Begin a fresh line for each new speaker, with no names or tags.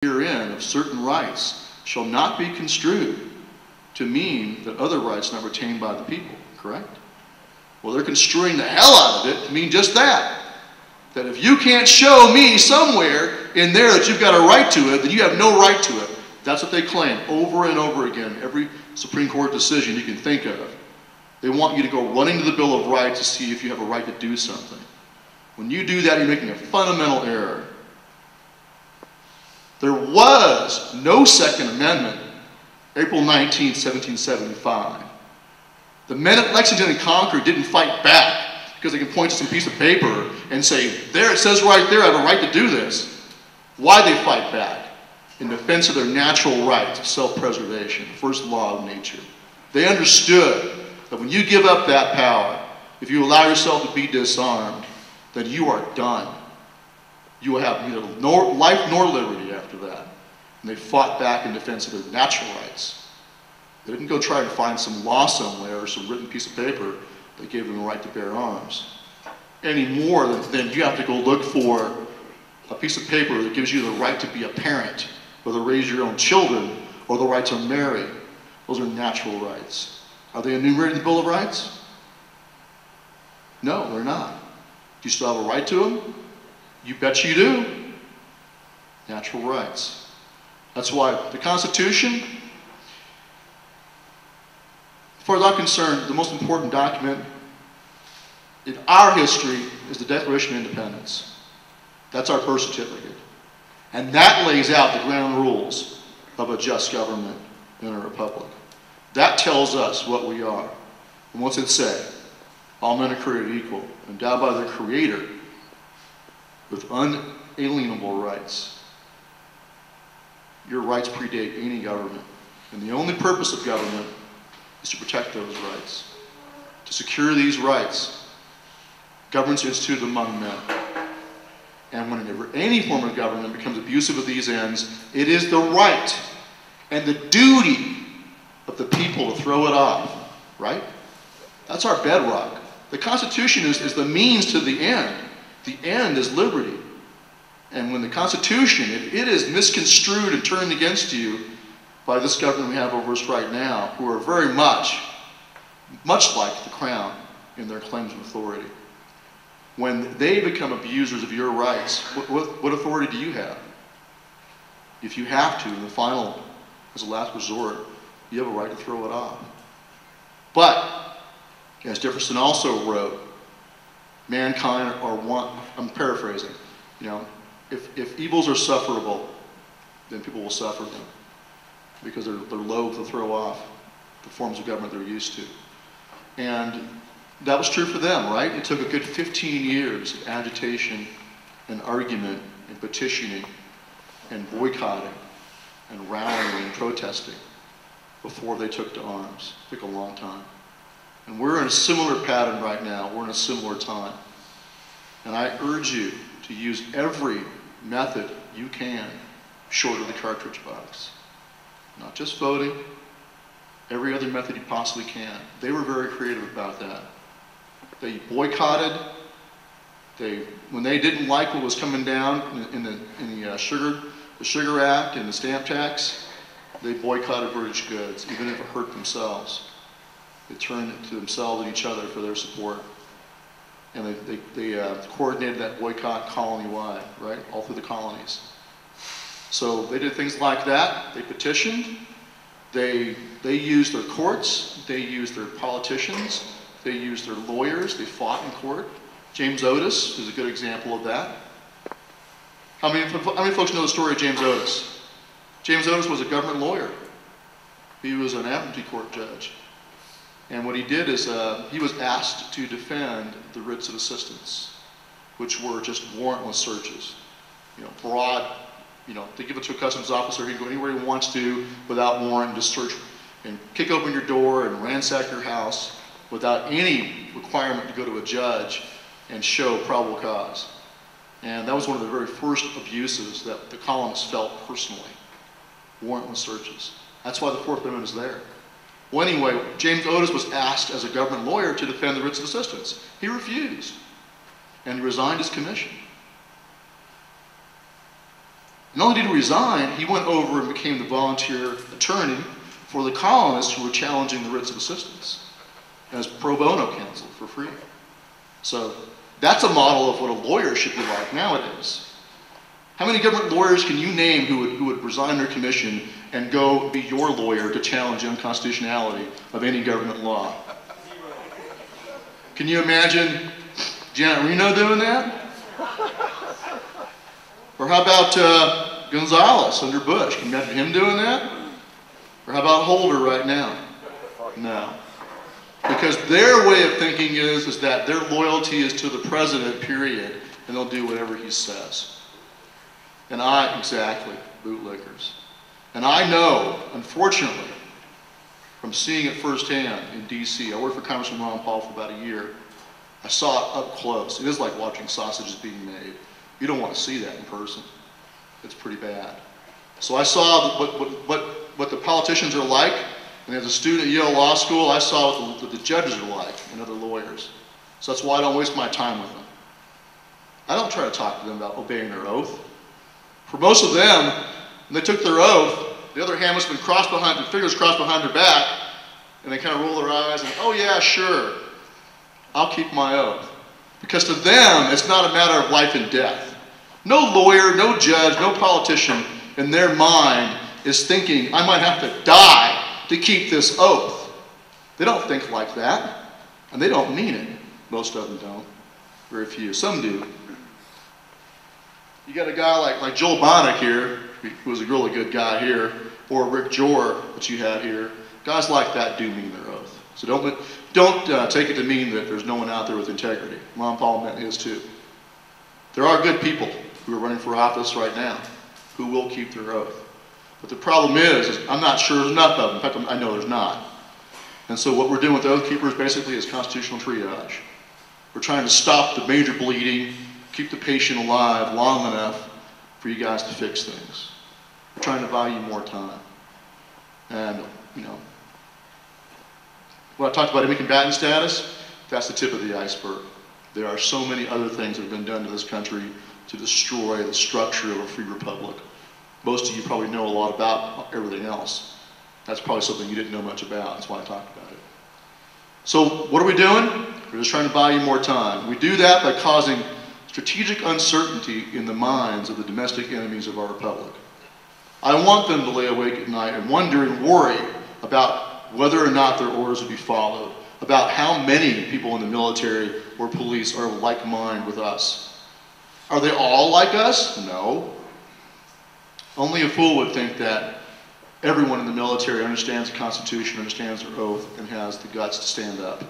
herein of certain rights shall not be construed to mean that other rights not retained by the people, correct? Well, they're construing the hell out of it to mean just that. That if you can't show me somewhere in there that you've got a right to it, then you have no right to it. That's what they claim over and over again, every Supreme Court decision you can think of. They want you to go running to the Bill of Rights to see if you have a right to do something. When you do that, you're making a fundamental error. There was no Second Amendment April 19, 1775. The men at Lexington and Concord didn't fight back because they can point to some piece of paper and say, there, it says right there, I have a right to do this. Why'd they fight back? In defense of their natural right to self-preservation, the first law of nature. They understood that when you give up that power, if you allow yourself to be disarmed, then you are done. You will have neither life nor liberty after that. And they fought back in defense of their natural rights. They didn't go try to find some law somewhere or some written piece of paper that gave them the right to bear arms. Any more than you have to go look for a piece of paper that gives you the right to be a parent, or to raise your own children, or the right to marry. Those are natural rights. Are they enumerated in the Bill of Rights? No, they're not. Do you still have a right to them? You bet you do. Natural rights. That's why the Constitution, as far as I'm concerned, the most important document in our history is the Declaration of Independence. That's our birth certificate. And that lays out the ground rules of a just government in a republic. That tells us what we are. And what's it say? All men are created equal, endowed by their Creator with unalienable rights. Your rights predate any government. And the only purpose of government is to protect those rights. To secure these rights, government's instituted among men. And whenever any form of government becomes abusive of these ends, it is the right and the duty of the people to throw it off, right? That's our bedrock. The Constitution is the means to the end. The end is liberty. And when the Constitution, if it is misconstrued and turned against you by this government we have over us right now, who are very much like the Crown in their claims of authority, when they become abusers of your rights, what authority do you have? If you have to, in the final, as a last resort, you have a right to throw it off. But, as Jefferson also wrote, mankind are one, I'm paraphrasing, if evils are sufferable, then people will suffer them because they're loath to throw off the forms of government they're used to. And that was true for them, right? It took a good 15 years of agitation and argument and petitioning and boycotting and rallying and protesting before they took to arms. It took a long time. And we're in a similar pattern right now. We're in a similar time. And I urge you to use every method you can short of the cartridge box. Not just voting, every other method you possibly can. They were very creative about that. They boycotted. When they didn't like what was coming down in the Sugar Act and the stamp tax, they boycotted British goods, even if it hurt themselves. They turned to themselves and each other for their support. And they coordinated that boycott colony-wide, right? All through the colonies. So they did things like that. They petitioned. They used their courts. They used their politicians. They used their lawyers. They fought in court. James Otis is a good example of that. How many folks know the story of James Otis? James Otis was a government lawyer. He was an admiralty court judge. And what he did is he was asked to defend the writs of assistance, which were just warrantless searches. Broad, they give it to a customs officer, he can go anywhere he wants to without warrant, just search and kick open your door and ransack your house without any requirement to go to a judge and show probable cause. And that was one of the very first abuses that the colonists felt personally, warrantless searches. That's why the Fourth Amendment is there. Well, anyway, James Otis was asked as a government lawyer to defend the writs of assistance. He refused, and he resigned his commission. Not only did he resign, he went over and became the volunteer attorney for the colonists who were challenging the writs of assistance as pro bono counsel for free. So that's a model of what a lawyer should be like nowadays. How many government lawyers can you name who would resign their commission and go be your lawyer to challenge the unconstitutionality of any government law? Can you imagine Janet Reno doing that? Or how about Gonzalez under Bush? Can you imagine him doing that? Or how about Holder right now? No. Because their way of thinking is that their loyalty is to the president, period, and they'll do whatever he says. And exactly, bootlickers. And I know, unfortunately, from seeing it firsthand in D.C., I worked for Congressman Ron Paul for about a year. I saw it up close. It is like watching sausages being made. You don't want to see that in person. It's pretty bad. So I saw what the politicians are like, and as a student at Yale Law School, I saw what the judges are like and other lawyers. So that's why I don't waste my time with them. I don't try to talk to them about obeying their oath. For most of them, when they took their oath, the other hand must have been crossed behind, their fingers crossed behind their back, and they kind of roll their eyes and, oh yeah, sure, I'll keep my oath. Because to them, it's not a matter of life and death. No lawyer, no judge, no politician in their mind is thinking, I might have to die to keep this oath. They don't think like that, and they don't mean it. Most of them don't. Very few. Some do. You got a guy like Joel Bonnick here, who was a really good guy here, or Rick Jor that you had here. Guys like that do mean their oath. So don't take it to mean that there's no one out there with integrity. Ron Paul meant his too. There are good people who are running for office right now who will keep their oath. But the problem is I'm not sure there's enough of them. In fact, I know there's not. And so what we're doing with Oath Keepers basically is constitutional triage. We're trying to stop the major bleeding, keep the patient alive long enough for you guys to fix things. We're trying to buy you more time. And, you know, when I talked about enemy combatant status, that's the tip of the iceberg. There are so many other things that have been done to this country to destroy the structure of a free republic. Most of you probably know a lot about everything else. That's probably something you didn't know much about. That's why I talked about it. So what are we doing? We're just trying to buy you more time. We do that by causing strategic uncertainty in the minds of the domestic enemies of our republic. I want them to lay awake at night and wonder and worry about whether or not their orders will be followed, about how many people in the military or police are like mind with us. Are they all like us? No. Only a fool would think that everyone in the military understands the Constitution, understands their oath, and has the guts to stand up.